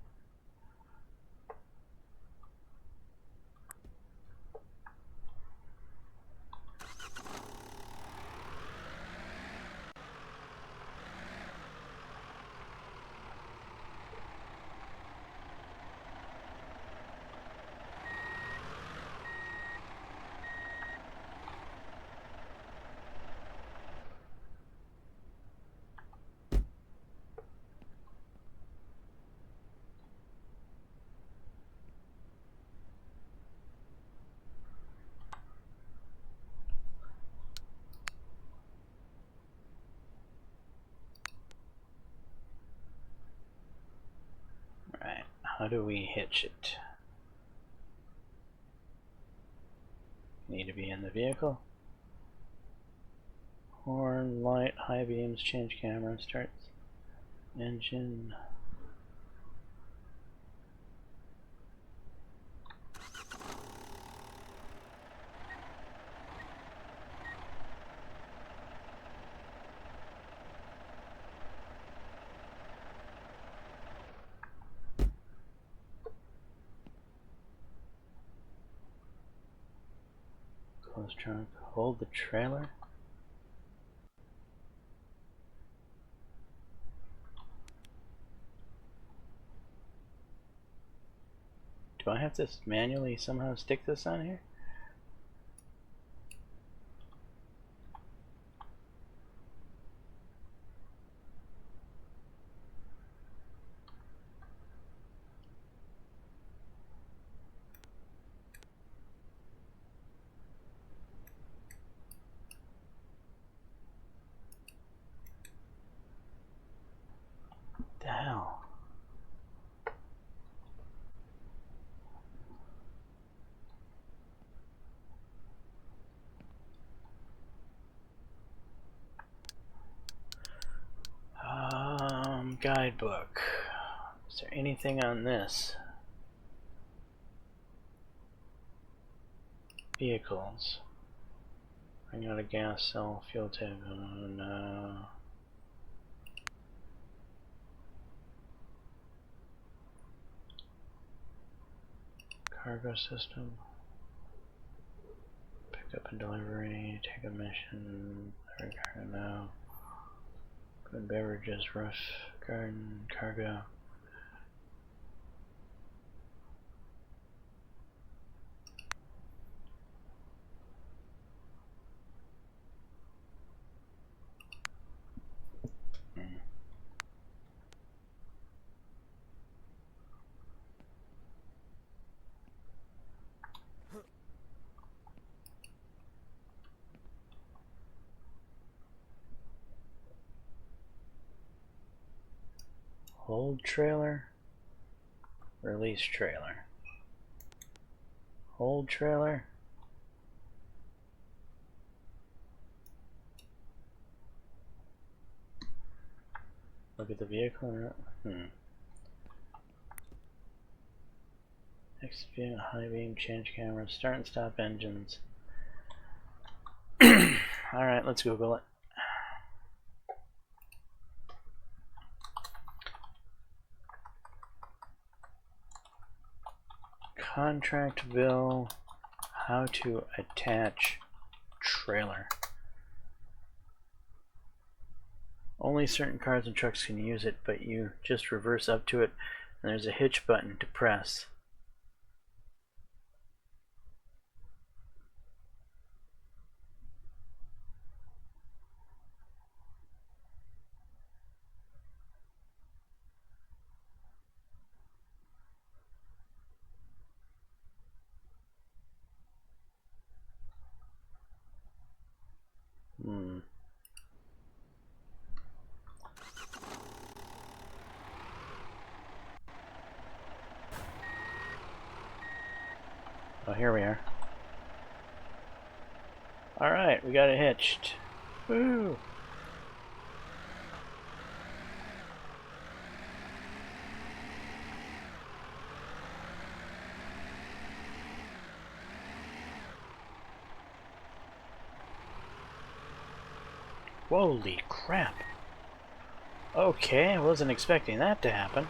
Right, how do we hitch it? Need to be in the vehicle. Horn, light, high beams, change camera, start engine. Close trunk, hold the trailer. Do I have to manually somehow stick this on here? What the hell? Guidebook. Is there anything on this? Vehicles. Bring out a gas cell, fuel tank. No. Cargo system. Pickup and delivery. Take a mission. No. Food, beverages, roof, garden, cargo. Hold trailer, release trailer. Hold trailer. Look at the vehicle. Next view, high beam, change camera, start and stop engines. Alright, let's Google it. ContractVille, how to attach trailer. Only certain cars and trucks can use it, but you just reverse up to it and there's a hitch button to press. Oh, here we are. Alright, we got it hitched. Woo! Holy crap! Okay, I wasn't expecting that to happen.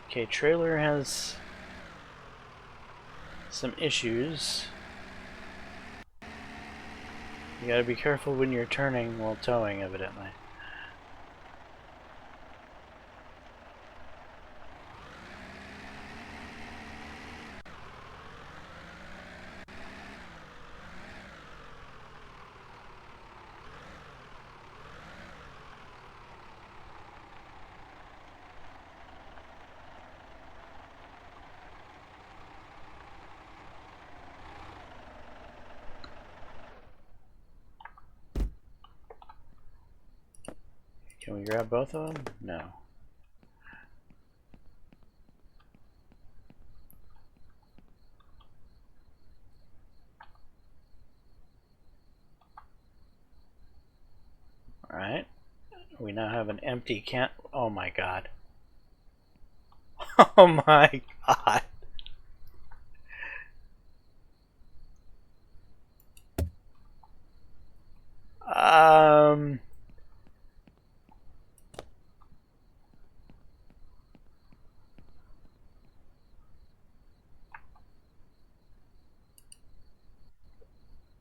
Okay, trailer has some issues. You gotta be careful when you're turning while towing, evidently. Can we grab both of them? No. Alright. We now have an empty can. Oh my god. Oh my god.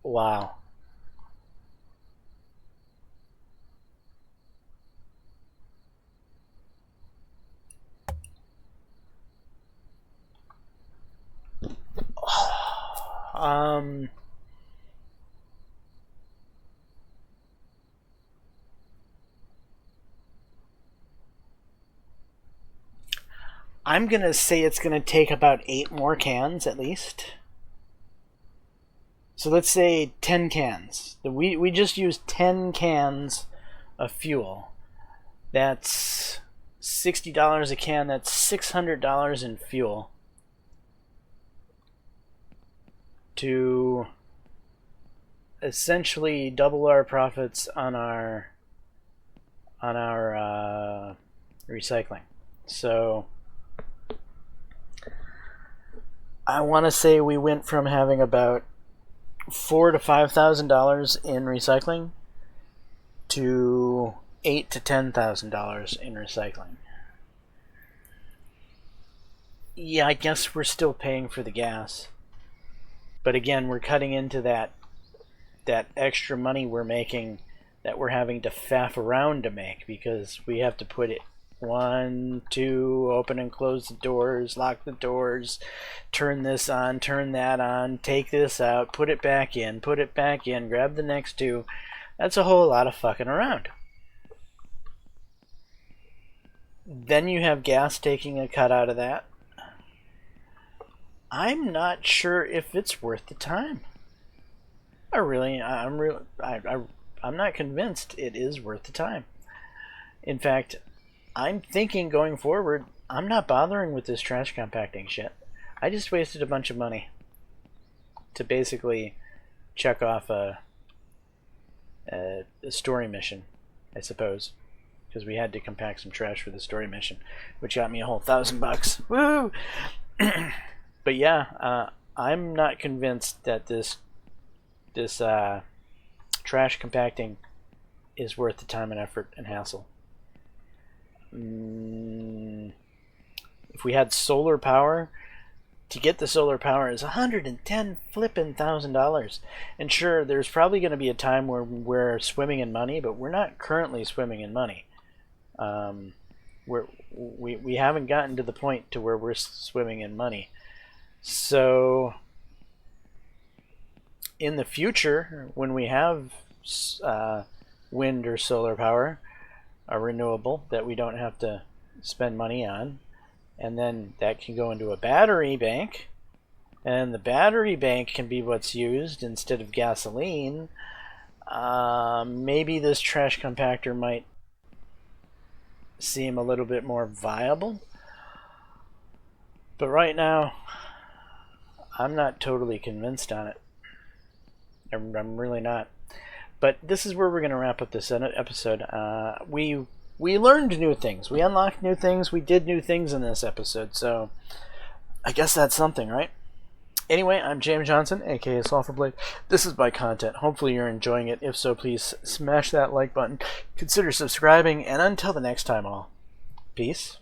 Wow. I'm going to say it's going to take about 8 more cans at least. So let's say 10 cans. We just used 10 cans of fuel. That's $60 a can. That's $600 in fuel to essentially double our profits on our recycling. So I want to say we went from having about $4,000 to $5,000 in recycling to $8,000 to $10,000 in recycling. Yeah, I guess we're still paying for the gas, but again, we're cutting into that extra money we're making that we're having to faff around to make, because we have to put it 1, 2, open and close the doors, lock the doors, turn this on, turn that on, take this out, put it back in, grab the next 2. That's a whole lot of fucking around. Then you have gas taking a cut out of that. I'm not sure if it's worth the time. I'm not convinced it is worth the time. In fact, I'm thinking going forward, I'm not bothering with this trash compacting shit. I just wasted a bunch of money to basically check off a story mission, I suppose, because we had to compact some trash for the story mission, which got me a whole $1,000. Woo! But yeah, I'm not convinced that this trash compacting is worth the time and effort and hassle. If we had solar power, to get the solar power is $110,000. And sure, there's probably going to be a time where we're swimming in money, but we're not currently swimming in money. We haven't gotten to the point to where we're swimming in money. So in the future, when we have wind or solar power, a renewable that we don't have to spend money on, and then that can go into a battery bank, and the battery bank can be what's used instead of gasoline, maybe this trash compactor might seem a little bit more viable. But right now, I'm not totally convinced on it. I'm really not. But this is where we're going to wrap up this episode. We learned new things. We unlocked new things. We did new things in this episode. So I guess that's something, right? Anyway, I'm James Johnson, aka Sulfur Blade. This is my content. Hopefully you're enjoying it. If so, please smash that like button. Consider subscribing. And until the next time, all. Peace.